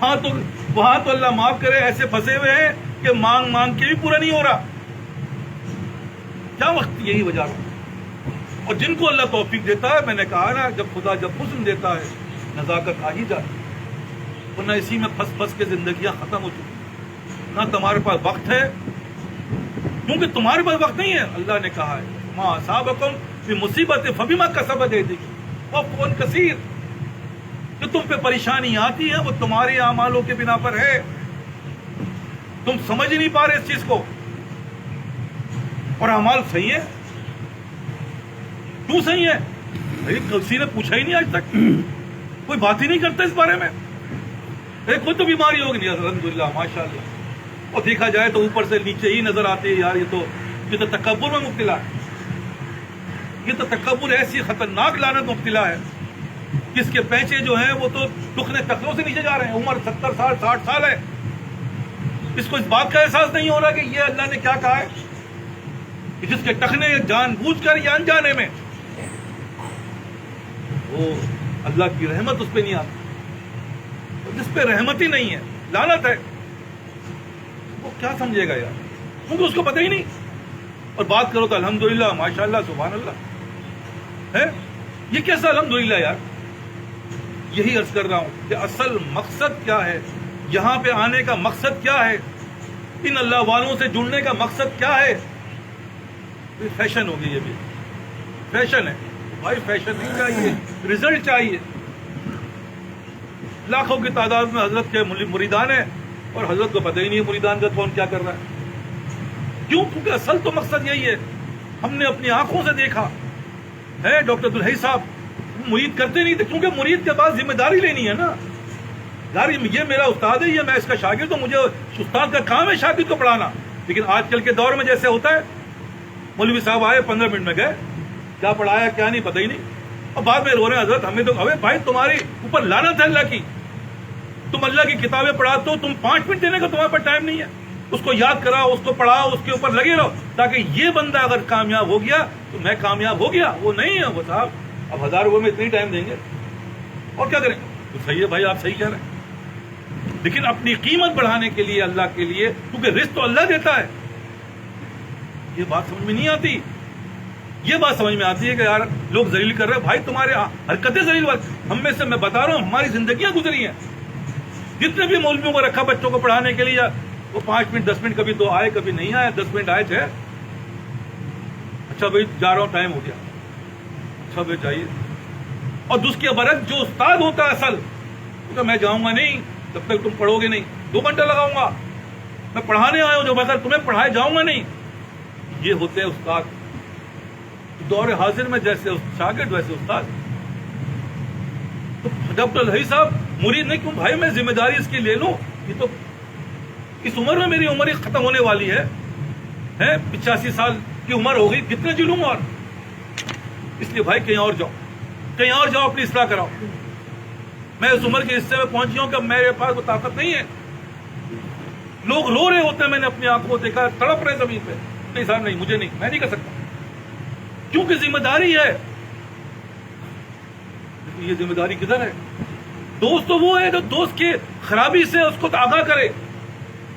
وہاں تو اللہ معاف کرے ایسے پھنسے ہوئے ہیں کہ مانگ مانگ کے بھی پورا نہیں ہو رہا. کیا وقت یہی وجہ ہے. اور جن کو اللہ توفیق دیتا ہے، میں نے کہا نا، جب خدا حسن دیتا ہے نزاکت آ ہی جاتی، ورنہ اسی میں پھنس پھنس کے زندگیاں ختم ہو چکی. نہ تمہارے پاس وقت ہے، کیونکہ تمہارے پاس وقت نہیں ہے. اللہ نے کہا ہے ما اصابکم فی مصیبت فبما کسبت ایدیکم وعفو کثیر. جو تم پہ پریشانی آتی ہے وہ تمہارے اعمالوں کے بنا پر ہے. تم سمجھ نہیں پا رہے اس چیز کو. اور اعمال صحیح ہے. کیوں صحیح ہے؟ کسی نے پوچھا ہی نہیں آج تک، کوئی بات ہی نہیں کرتا اس بارے میں. خود تو بیماری ہوگی نہیں، الحمدللہ ماشاء اللہ. اور دیکھا جائے تو اوپر سے نیچے ہی نظر آتے ہیں یار. یہ تو تکبر میں مبتلا ہے. یہ تو تکبر ایسی خطرناک لعنت مبتلا ہے جس کے پیچھے جو ہیں وہ تو دکھنے تخلوں سے نیچے جا رہے ہیں. عمر 70 سال 60 سال ہے. اس کو اس بات کا احساس نہیں ہو رہا کہ یہ اللہ نے کیا کہا ہے، کہ جس کے ٹخنے جان بوجھ کر یا انجانے میں، وہ اللہ کی رحمت اس پہ نہیں آتی. جس پہ رحمت ہی نہیں ہے لعنت ہے. وہ کیا سمجھے گا یار، کیونکہ اس کو پتہ ہی نہیں. اور بات کرو تو الحمدللہ ماشاءاللہ سبحان اللہ ہے. یہ کیسا الحمدللہ یار. یہی عرض کر رہا ہوں کہ اصل مقصد کیا ہے، یہاں پہ آنے کا مقصد کیا ہے، ان اللہ والوں سے جڑنے کا مقصد کیا ہے. فیشن ہوگی، یہ بھی فیشن ہے بھائی. فیشن نہیں چاہیے، رزلٹ چاہیے. لاکھوں کی تعداد میں حضرت کے مریدان ہیں اور حضرت کو پتہ ہی نہیں ہے مریدان کا کون کیا کر رہا ہے. کیوں؟ کیونکہ اصل تو مقصد یہی ہے. ہم نے اپنی آنکھوں سے دیکھا ہے. ڈاکٹر عبدالحی صاحب مرید کرتے نہیں تھے، کیونکہ مرید کے بعد ذمہ داری لینی ہے نا. یار یہ میرا استاد ہے، یہ میں اس کا شاگرد ہوں، مجھے استاد کا کام ہے شاگرد کو پڑھانا. لیکن آج کل کے دور میں جیسے ہوتا ہے، مولوی صاحب آئے 15 منٹ میں گئے، کیا پڑھایا کیا نہیں پتہ ہی نہیں. اور بعد میں رو رہے ہیں حضرت ہمیں تو ابے بھائی تمہاری اوپر لعنت ہے اللہ کی. تم اللہ کی کتابیں پڑھاتے ہو، تم 5 منٹ دینے کا تمہارے پاس ٹائم نہیں ہے. اس کو یاد کراؤ، اس کو پڑھاؤ، اس کے اوپر لگے رہو، تاکہ یہ بندہ اگر کامیاب ہو گیا تو میں کامیاب ہو گیا. وہ نہیں ہے وہ صاحب اب 1000 روپے میں اتنی ٹائم دیں گے اور کیا کریں. تو صحیح ہے بھائی، آپ صحیح کہہ رہے ہیں. لیکن اپنی قیمت بڑھانے کے لیے اللہ کے لیے، کیونکہ رزق تو اللہ دیتا ہے. یہ بات سمجھ میں نہیں آتی. یہ بات سمجھ میں آتی ہے کہ یار لوگ ذلیل کر رہے ہیں. بھائی تمہارے حرکتیں ذلیل، ہم میں سے میں بتا رہا ہوں ہماری زندگیاں گزری ہیں. جتنے بھی مولویوں کو رکھا بچوں کو پڑھانے کے لیے، وہ 5 منٹ 10 منٹ کبھی تو آئے کبھی نہیں آئے. 10 منٹ آئے تھے، اچھا بھائی جا رہا ہوں ٹائم ہو گیا، اچھا بھائی جائیے. اور اس کے برعکس جو استاد ہوتا ہے اصل، تو میں جاؤں گا نہیں جب تک تم پڑھو گے نہیں. 2 گھنٹے لگاؤں گا، میں پڑھانے آیا ہوں جو بغیر تمہیں پڑھائے جاؤں گا نہیں. یہ ہوتے ہیں استاد. دور حاضر میں جیسے شاگرد ویسے استاد. تو ڈاکٹر الحی صاحب مرید نہیں، کیوں بھائی میں ذمہ داری اس کی لے لوں. یہ تو اس عمر میں میری عمر ہی ختم ہونے والی ہے. 85 سال کی عمر ہو گئی، کتنے جلوں اور. اس لیے بھائی کہیں اور جاؤ، کہیں اور جاؤ، اپنی اصلاح کراؤ. میں اس عمر کے حصے میں پہنچ ہوں کہ میرے پاس وہ طاقت نہیں ہے. لوگ رو رہے ہوتے ہیں، میں نے اپنی آنکھوں کو دیکھا، تڑپ رہے زمین پہ. نہیں صاحب نہیں، مجھے نہیں، میں نہیں کر سکتا، کیونکہ ذمہ داری ہے. یہ ذمہ داری کدھر ہے؟ دوست تو وہ ہے جو دوست کی خرابی سے اس کو آگاہ کرے.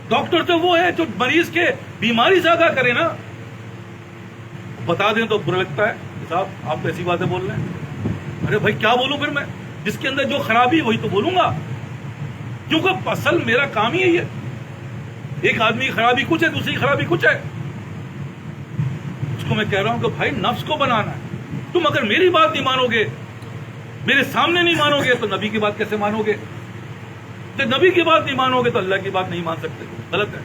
ڈاکٹر تو وہ ہے جو مریض کے بیماری سے آگاہ کرے نا. بتا دیں تو برا لگتا ہے صاحب آپ ایسی باتیں بول رہے ہیں. ارے بھائی کیا بولوں پھر میں؟ جس کے اندر جو خرابی وہی تو بولوں گا، کیونکہ اصل میرا کام ہی ہے. ایک آدمی کی خرابی کچھ ہے، دوسری خرابی کچھ ہے. اس کو میں کہہ رہا ہوں کہ بھائی نفس کو بنانا ہے. تم اگر میری بات نہیں مانو گے، میرے سامنے نہیں مانو گے، تو نبی کی بات کیسے مانو گے؟ جب نبی کی بات نہیں مانو گے تو اللہ کی بات نہیں مان سکتے. غلط ہے.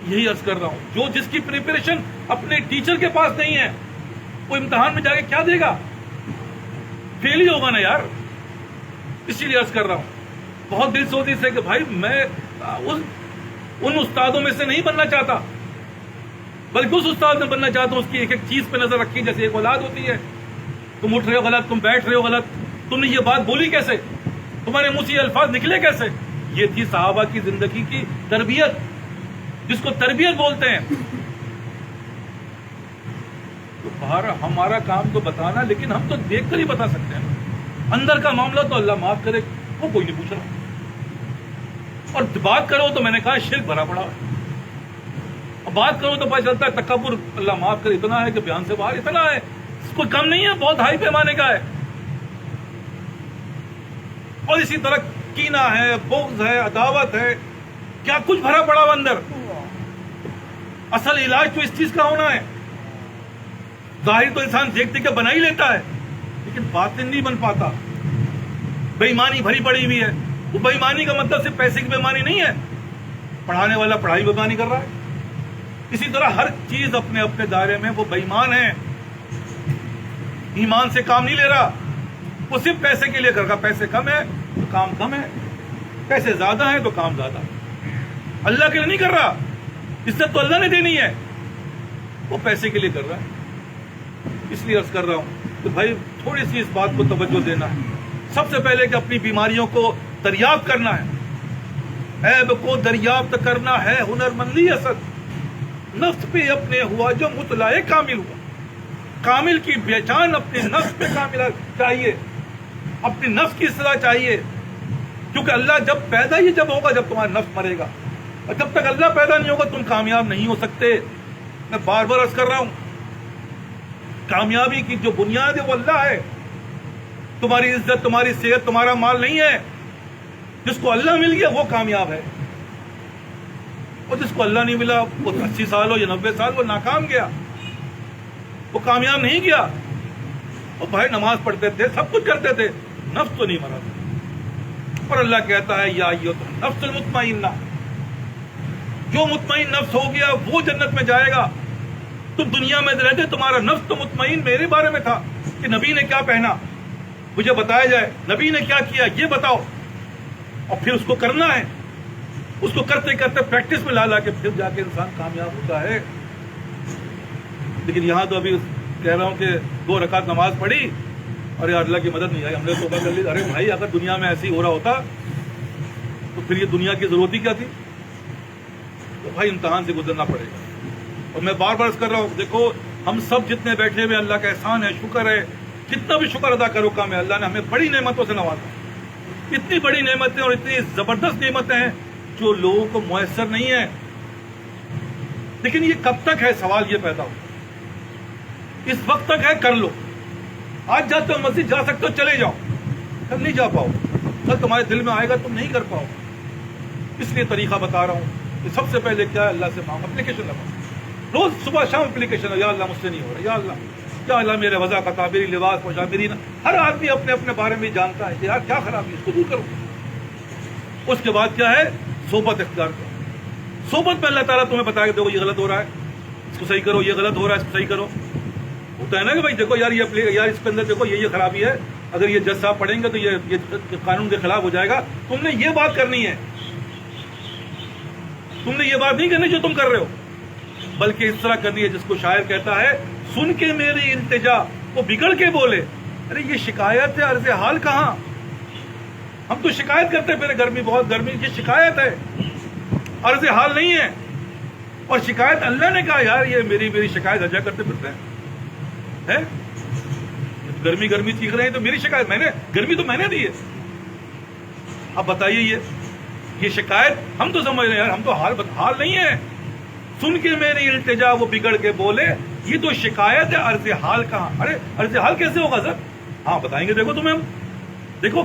یہی عرض کر رہا ہوں، جو جس کی پریپریشن اپنے ٹیچر کے پاس نہیں ہے، وہ امتحان میں جا کے کیا دے گا؟ فیل ہی ہوگا نا یار. اسی لیے عرض کر رہا ہوں بہت دل سوزی سے کہ بھائی میں ان استادوں میں سے نہیں بننا چاہتا، بلکہ اس استاد میں بننا چاہتا ہوں اس کی ایک ایک چیز پہ نظر رکھی. جیسے ایک اولاد ہوتی ہے، تم اٹھ رہے ہو غلط، تم بیٹھ رہے ہو غلط، تم نے یہ بات بولی کیسے، تمہارے منہ سے یہ الفاظ نکلے کیسے. یہ تھی صحابہ کی زندگی کی تربیت، جس کو تربیت بولتے ہیں. تو باہر ہمارا کام تو بتانا، لیکن ہم تو دیکھ کر ہی بتا سکتے ہیں. اندر کا معاملہ تو اللہ معاف کرے وہ کوئی نہیں پوچھ رہا. اور بات کرو تو میں نے کہا شرک بھرا پڑا ہے. اور بات کرو تو پتہ چلتا ہے تکبر اللہ معاف کرے اتنا ہے کہ بیان سے باہر اتنا ہے, کوئی کم نہیں ہے, بہت ہائی پیمانے کا ہے. اور اسی طرح کینہ ہے, بغض ہے, عداوت ہے, کیا کچھ بھرا پڑا ہو اندر. اصل علاج تو اس چیز کا ہونا ہے. ظاہر تو انسان دیکھتے کہ بنا ہی لیتا ہے, لیکن باطن نہیں بن پاتا. بے ایمانی بھری پڑی ہوئی ہے. وہ بے ایمانی کا مطلب صرف پیسے کی بے ایمانی نہیں ہے, پڑھانے والا پڑھائی بے ایمانی کر رہا ہے. اسی طرح ہر چیز اپنے اپنے دائرے میں وہ بے ایمان ہے, ایمان سے کام نہیں لے رہا. وہ صرف پیسے کے لیے کر رہا. پیسے کم ہے تو کام کم ہے, پیسے زیادہ ہیں تو کام زیادہ ہے. اللہ کے لیے نہیں کر رہا. عزت تو اللہ نے دینی ہے, وہ پیسے کے لیے کر رہا ہے. اس لیے عرض کر رہا ہوں کہ بھائی تھوڑی سی اس بات کو توجہ دینا ہے. سب سے پہلے کہ اپنی بیماریوں کو دریافت کرنا ہے, عیب کو دریافت کرنا ہے. ہنر مندی اصل نفس پہ اپنے ہوا جو مطلع کامل ہوا. کامل کی پہچان اپنے نفس پہ کامل چاہیے, اپنی نفس کی اصلاح چاہیے. کیونکہ اللہ جب پیدا ہی جب ہوگا جب تمہارا نفس مرے گا, اور جب تک اللہ پیدا نہیں ہوگا تم کامیاب نہیں ہو سکتے. میں بار بار عرض کر رہا ہوں, کامیابی کی جو بنیاد ہے وہ اللہ ہے. تمہاری عزت, تمہاری صحت, تمہارا مال نہیں ہے. جس کو اللہ مل گیا وہ کامیاب ہے, اور جس کو اللہ نہیں ملا وہ 80 سال ہو یا 90 سال وہ ناکام گیا, وہ کامیاب نہیں گیا. اور بھائی نماز پڑھتے تھے, سب کچھ کرتے تھے, نفس تو نہیں مرا تھا. اور اللہ کہتا ہے یا نفس المطمئنہ, جو مطمئن نفس ہو گیا وہ جنت میں جائے گا. تم دنیا میں رہتے تمہارا نفس تو مطمئن میرے بارے میں تھا کہ نبی نے کیا پہنا مجھے بتایا جائے, نبی نے کیا کیا یہ بتاؤ, اور پھر اس کو کرنا ہے. اس کو کرتے کرتے پریکٹس میں لا کے پھر جا کے انسان کامیاب ہوتا ہے. لیکن یہاں تو ابھی کہہ رہا ہوں کہ 2 رکعت نماز پڑھی اور یار اللہ کی مدد نہیں آئی, ہم نے توبہ کر لی. ارے بھائی اگر دنیا میں ایسے ہی ہو رہا ہوتا تو پھر یہ دنیا کی ضرورت ہی کیا تھی. تو بھائی امتحان سے گزرنا پڑے گا. اور میں بار بار کر رہا ہوں, دیکھو ہم سب جتنے بیٹھے ہوئے اللہ کا احسان ہے, شکر ہے, کتنا بھی شکر ادا کرو کام ہے. اللہ نے ہمیں بڑی نعمتوں سے نوازا, اتنی بڑی نعمتیں اور اتنی زبردست نعمتیں ہیں جو لوگوں کو میسر نہیں ہے. لیکن یہ کب تک ہے, سوال یہ پیدا ہو. اس وقت تک ہے کر لو. آج جاتے ہو مسجد جا سکتے ہو چلے جاؤ, کل نہیں جا پاؤ, کل تمہارے دل میں آئے گا تم نہیں کر پاؤ. اس لیے طریقہ بتا رہا ہوں کہ سب سے پہلے کیا ہے, اللہ سے مانگ, اپلیکیشن لگاؤ. روز صبح شام اپلیکیشن ہے, یا اللہ مجھ سے نہیں ہو رہا, یا اللہ میرے وضع کا تعبیری لباس پہنچا میری. ہر آدمی اپنے اپنے بارے میں جانتا ہے کہ یار کیا خرابی ہے, اس کو دور کرو. اس کے بعد کیا ہے, صحبت اختیار کرو. صحبت میں اللہ تعالیٰ تمہیں بتایا کہ دیکھو یہ غلط ہو رہا ہے, اس کو صحیح کرو, یہ غلط ہو رہا ہے, اس کو صحیح کرو. ہوتا ہے نا کہ بھائی دیکھو یار یار اس کے اندر دیکھو یہ خرابی ہے, اگر یہ جج صاحب پڑھیں گے تو یہ قانون کے خلاف ہو جائے گا. تم نے یہ بات کرنی ہے, تم نے یہ بات نہیں کرنی جو تم کر رہے ہو, بلکہ اس طرح کرنی ہے جس کو شاعر کہتا ہے, سن کے میری التجا وہ بگڑ کے بولے. ارے یہ شکایت ہے, عرض حال کہاں. ہم تو شکایت کرتے پھر گرمی بہت گرمی, یہ شکایت ہے, عرض حال نہیں ہے. اور شکایت اللہ نے کہا یار یہ میری شکایت اجا کرتے پھرتے ہیں, گرمی گرمی چیخ رہے ہیں تو میری شکایت, میں نے گرمی تو میں نے دی ہے. اب بتائیے یہ شکایت ہم تو سمجھ رہے ہیں یار, ہم تو حال نہیں ہے. سن کے میری التجا وہ بگڑ کے بولے, یہ تو شکایت ہے, عرض حال کہاں. ارے عرض حال کیسے ہوگا سر, ہاں بتائیں گے. دیکھو تمہیں ہم دیکھو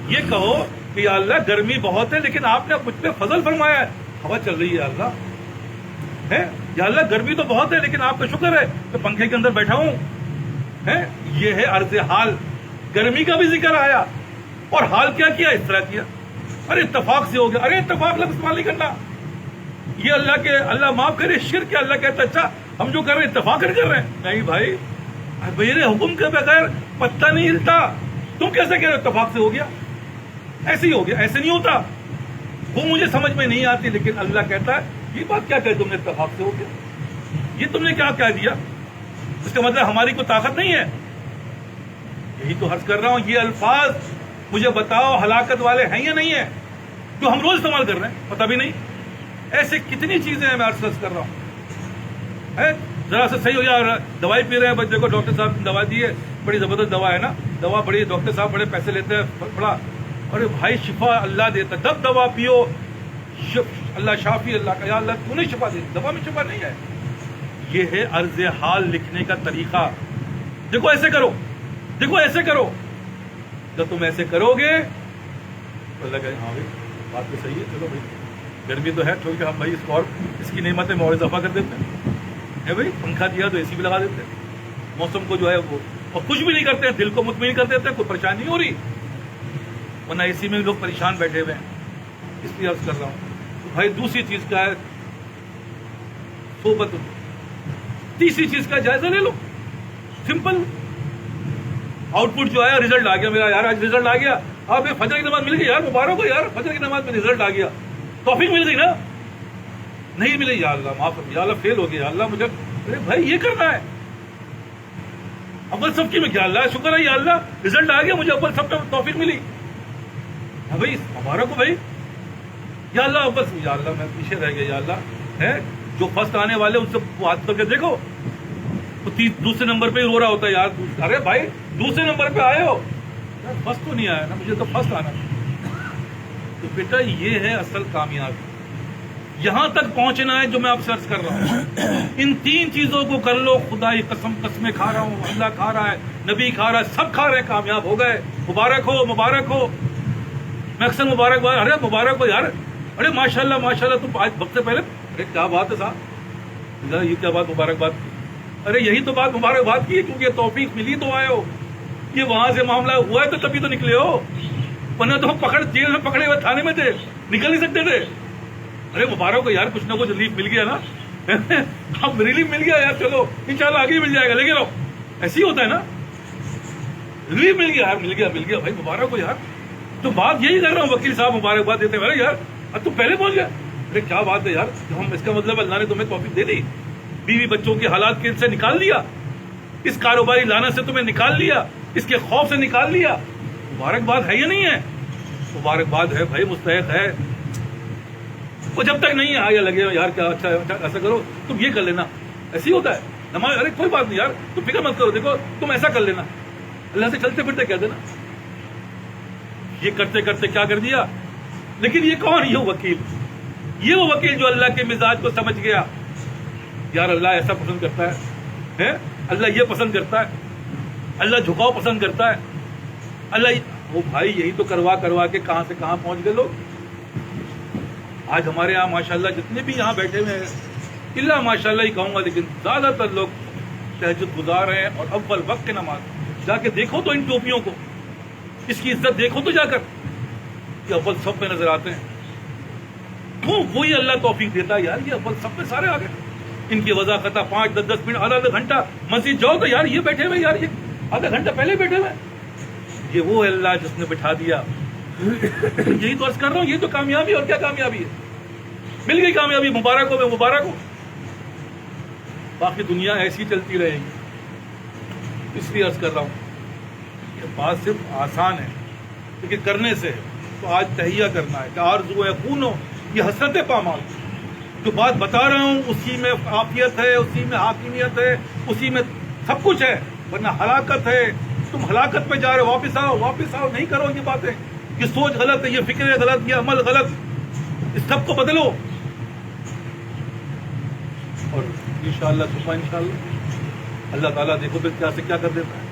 یہ کہو کہ یا اللہ گرمی بہت ہے لیکن آپ نے مجھ پہ فضل فرمایا ہے, ہوا چل رہی ہے یا اللہ ہے, یا اللہ گرمی تو بہت ہے لیکن آپ کا شکر ہے کہ پنکھے کے اندر بیٹھا ہوں ہے. یہ ہے عرض حال. گرمی کا بھی ذکر آیا اور حال کیا کیا, اس طرح کیا. ارے اتفاق سے ہو گیا, ارے اتفاق لفظ استعمال نہیں کرنا. یہ اللہ معاف کرے شرک کے, اللہ کہتا اچھا ہم جو کر رہے ہیں اتفاق کر رہے ہیں. نہیں بھائی, میرے حکم کے بغیر پتہ نہیں ہلتا, تم کیسے کہہ رہے ہو اتفاق سے ہو گیا. ایسے ہی ہو گیا, ایسے نہیں ہوتا. وہ مجھے سمجھ میں نہیں آتی, لیکن اللہ کہتا ہے یہ بات کیا کہے تم نے اتفاق سے ہو گیا, یہ تم نے کیا کہہ دیا. اس کا مطلب ہماری کوئی طاقت نہیں ہے. یہی تو عرض کر رہا ہوں, یہ الفاظ مجھے بتاؤ ہلاکت والے ہیں یا نہیں ہیں, جو ہم روز استعمال کر رہے ہیں پتہ بھی نہیں. ایسے کتنی چیزیں ہیں, میں عرض کر رہا ہوں. ذرا سے صحیح ہو جائے, دوائی پی رہے ہیں بچے کو, ڈاکٹر صاحب نے دوا دی ہے, بڑی زبردست دوا ہے نا, دوا بڑی, ڈاکٹر صاحب بڑے پیسے لیتے ہیں, بڑا ارے بھائی شفا اللہ دیتا، جب دوا پیو اللہ شافی اللہ کا، یا اللہ تو نے شفا دی، دوا میں شفا نہیں ہے. یہ ہے عرض حال لکھنے کا طریقہ. دیکھو ایسے کرو، دیکھو ایسے کرو. جب تم ایسے کرو گے تو اللہ کہے ہاں بھائی بات تو صحیح ہے، چلو بھائی گرمی تو ہے ٹھیک ہے، ہم بھائی اس کی نعمتیں اور اضافہ کر دیتے ہیں بھائی، پنکھا دیا تو اے سی بھی لگا دیتے ہیں، موسم کو جو ہے وہ، اور کچھ بھی نہیں کرتے ہیں، دل کو مطمئن کر دیتے ہیں، کوئی پریشانی نہیں ہو رہی. ورنہ اے سی میں بھی لوگ پریشان بیٹھے ہوئے ہیں. اس لیے عرض کر رہا ہوں تو بھائی دوسری چیز کیا ہے صحبت. تیسری چیز کا جائزہ لے لو، سمپل. آؤٹ پٹ جو ہے رزلٹ آ گیا میرا یار، آج رزلٹ آ گیا. آپ فجر کی نماز مل گئی یار، مبارک ہو یار، فجر کی نماز میں رزلٹ آ گیا. توفیق مل گئی نا؟ نہیں ملی، یا اللہ معاف کر، یا اللہ فیل ہو گیا، یا اللہ مجھے. ارے بھائی یہ کرنا ہے اول سب کی میں، کیا اللہ شکر ہے یا اللہ رزلٹ آ گیا مجھے، اول سب میں توفیق ملی. ہاں بھائی مبارک ہو بھائی، یا اللہ بس، یا اللہ میں پیچھے رہ گیا، یا اللہ ہے جو فرسٹ آنے والے ان سے بات کر کے دیکھو. دوسرے نمبر پہ رو رہا ہوتا ہے یار، ارے بھائی دوسرے نمبر پہ آئے ہو، فرسٹ تو نہیں آیا نا، مجھے تو فرسٹ آنا. تو بیٹا یہ ہے اصل کامیابی. یہاں تک پہنچنا ہے جو میں آپ سے عرض کر رہا ہوں. ان تین چیزوں کو کر لو، خدا کی قسم، قسمیں کھا رہا ہوں، اللہ کھا رہا ہے، نبی کھا رہا ہے، سب کھا رہے ہیں، کامیاب ہو گئے. مبارک ہو، مبارک ہو. میں اکثر مبارک، ارے مبارک ہو یار، ارے ماشاء اللہ ماشاء اللہ، تم آج وقت سے پہلے، ارے کیا بات ہے صاحب، یہ کیا بات مبارک بات کی؟ ارے یہی تو بات مبارک بات کی ہے، کیونکہ توفیق ملی تو آئے ہو. یہ وہاں سے معاملہ ہوا ہے تو تبھی تو نکلے ہو، ورنہ تو جیل میں پکڑے ہوئے تھانے میں تھے، نکل نہیں سکتے تھے. ارے مبارک ہو یار، کچھ نہ کچھ ریلیف مل گیا نا. اب ریلیف مل گیا یار، چلو انشاءاللہ آگے مل جائے گا، لیکن ایسے ہی ہوتا ہے نا، ریلیف مل گیا یار، مل گیا بھائی، مبارک ہو یار. تو بات یہی کر رہا ہوں، وکیل صاحب مبارکباد دیتے ہیں یار، اب تم پہلے پہنچ گیا. ارے کیا بات ہے یار، ہم اس کا مطلب اللہ نے تمہیں توفیق دے دی، بیوی بچوں کے حالات کے سے نکال دیا، اس کاروباری لعنت سے تمہیں نکال لیا، اس کے خوف سے نکال لیا. مبارکباد ہے یا نہیں ہے؟ مبارکباد ہے بھائی، مستحق ہے. وہ جب تک نہیں آیا لگے یار کیا اچھا ایسا کرو، تم یہ کر لینا، ایسے ہی ہوتا ہے نماز. ارے کوئی بات نہیں یار، تم فکر مت کرو، دیکھو تم ایسا کر لینا، اللہ سے چلتے پھرتے کہہ دینا. یہ کرتے کرتے کیا کر دیا. لیکن یہ کون؟ یہ وکیل، یہ وہ وکیل جو اللہ کے مزاج کو سمجھ گیا. یار اللہ ایسا پسند کرتا ہے، اللہ یہ پسند کرتا ہے، اللہ جھکاؤ پسند کرتا ہے، اللہ وہ بھائی یہی تو کروا کروا کے کہاں سے کہاں پہنچ گئے لوگ. آج ہمارے یہاں ماشاءاللہ جتنے بھی یہاں بیٹھے ہوئے ہیں، اللہ ماشاءاللہ ہی کہوں گا، لیکن زیادہ تر لوگ تہجد گزار ہیں اور اول وقت کے نماز. جا کے دیکھو تو ان ٹوپیوں کو، اس کی عزت دیکھو تو جا کر، یہ اول سب پہ نظر آتے ہیں. کیوں؟ وہی اللہ توفیق دیتا ہے یار، یہ اول سب پہ سارے آ گئے. ان کی وضاحت 5-10 منٹ، آدھا گھنٹہ مسجد جاؤ تو یار یہ بیٹھے ہوئے، یار یہ آدھا گھنٹہ پہلے بیٹھے ہوئے. یہ وہ ہے اللہ جس نے بٹھا دیا. یہی تو عرض کر رہا ہوں، یہ تو کامیابی. اور کیا کامیابی ہے؟ مل گئی کامیابی، مبارک ہو، میں مبارک ہوں. باقی دنیا ایسی چلتی رہے گی. اس لیے عرض کر رہا ہوں یہ بات صرف آسان ہے لیکن کرنے سے تو آج تہیہ کرنا ہے کہ آرزو ہے خونو، یہ حسرت پامال. جو بات بتا رہا ہوں اسی میں عافیت ہے، اسی میں حاکمیت ہے، اسی میں سب کچھ ہے. ورنہ ہلاکت ہے، تم ہلاکت پہ جا رہے ہو. واپس آؤ، واپس آؤ، نہیں کرو یہ باتیں. یہ سوچ غلط ہے، یہ فکر غلط، یہ عمل غلط، اس سب کو بدلو. اور انشاءاللہ صبح انشاءاللہ اللہ تعالیٰ دیکھو پھر کیا سے کیا کر دیتا ہے.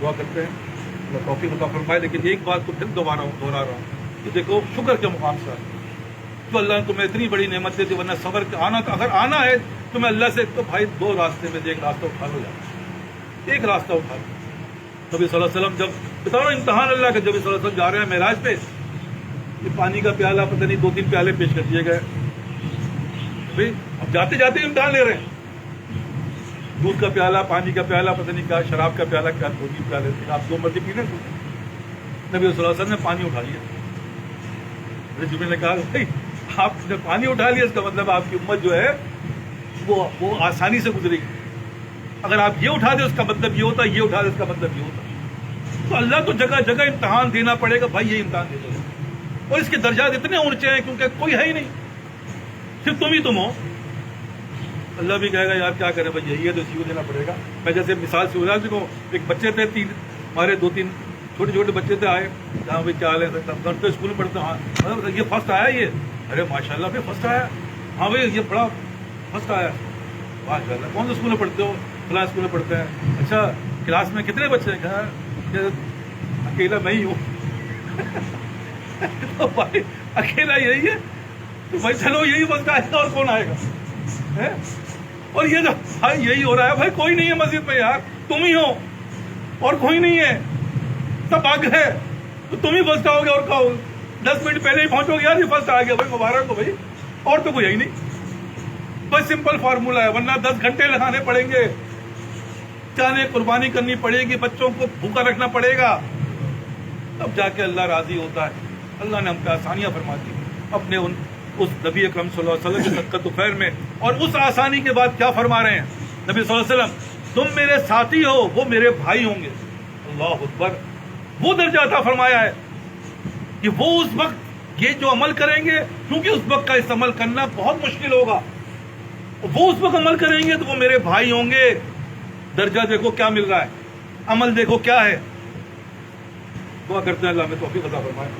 دعا کرتے ہیں اللہ توفیق عطا فرمائے. لیکن ایک بات کو پھر دوہرا رہا ہوں کہ دیکھو شکر کے مقام سے تو اللہ نے تمہیں اتنی بڑی نعمت دے دی. ورنہ صبر آنا، اگر آنا ہے تمہیں اللہ سے، تو بھائی 2 راستے میں سے ایک راستہ اٹھا لو. ایک راستہ اٹھا لو. نبی صلی اللہ علیہ وسلم جب بتاؤ امتحان اللہ کا، جب صلی اللہ علیہ وسلم جا رہے ہیں معراج پہ، یہ پانی کا پیالہ پتہ نہیں 2-3 پیالے پیش کر دیے گئے. بھائی اب جاتے جاتے امتحان لے رہے ہیں. دودھ کا پیالہ، پانی کا پیالہ، پتہ نہیں کیا، شراب کا پیالہ، کیا 2-3 پیالے تھے، آپ 2 مرتبہ پینے کو. نبی صلی اللہ علیہ وسلم نے پانی اٹھا لیا. جبریل نے کہا بھائی آپ نے پانی اٹھا لیا، اس کا مطلب آپ کی امت جو ہے وہ آسانی سے گزرے گی. اگر آپ یہ اٹھا دیں اس کا مطلب یہ ہوتا، یہ اٹھا دیں اس کا مطلب یہ ہوتا. تو اللہ تو جگہ جگہ امتحان دینا پڑے گا. بھائی یہ امتحان دے دو. اور اس کے درجات اتنے اونچے ہیں کیونکہ کوئی ہے ہی نہیں، صرف تم ہی تم ہو. اللہ بھی کہے گا یار کیا کرے بھائی، یہی ہے تو اسی کو دینا پڑے گا. میں جیسے مثال سے بتا دوں، ایک بچے تھے، ہمارے 2-3 چھوٹے چھوٹے بچے تھے آئے, جہاں بھی کیا لے سکتا گھر تو اسکول میں پڑھتے ہیں, ہاں یہ فرسٹ آیا, یہ ارے ماشاء اللہ بھائی فرسٹ آیا, ہاں بھائی یہ بڑا فرسٹ آیا ماشاء اللہ. کون سے اسکول میں پڑھتے ہو؟ فلاں اسکول میں پڑھتے ہیں. اچھا کلاس میں کتنے بچے ہیں؟ کہا اکیلا میں ہی ہوں. تو بھائی اکیلا یہی ہے تو بھائی چلو یہی فرسٹ آئے گا اور کون آئے گا؟ اور یہ جو بھائی یہی ہو رہا ہے, بھائی کوئی نہیں ہے مسجد میں یار, تم ہی ہو اور کوئی نہیں ہے, سب آگے ہے تو تم ہی فرسٹ آؤ گے اور کہو 10 منٹ پہلے ہی پہنچو گے یار یہ فرسٹ آ گیا بھائی مبارک ہو بھائی, اور تو کوئی یہی نہیں. بس سمپل فارمولا ہے, ورنہ 10 گھنٹے لگانے پڑیں گے, جانے قربانی کرنی پڑے گی, بچوں کو بھوکا رکھنا پڑے گا, تب جا کے اللہ راضی ہوتا ہے. اللہ نے ہم پہ آسانیاں فرما دی اپنے اس نبی اکرم صلی اللہ علیہ وسلم کی صدقۃ و خیر میں. اور اس آسانی کے بعد کیا فرما رہے ہیں نبی صلی اللہ علیہ وسلم, تم میرے ساتھی ہو وہ میرے بھائی ہوں گے. اللہ اکبر, وہ درجہ عطا فرمایا ہے کہ وہ اس وقت یہ جو عمل کریں گے, کیونکہ اس وقت کا اس عمل کرنا بہت مشکل ہوگا, وہ اس وقت عمل کریں گے تو وہ میرے بھائی ہوں گے. درجہ دیکھو کیا مل رہا ہے, عمل دیکھو کیا ہے. دعا کرتے ہیں اللہ ہمیں توفیق عطا فرمائے.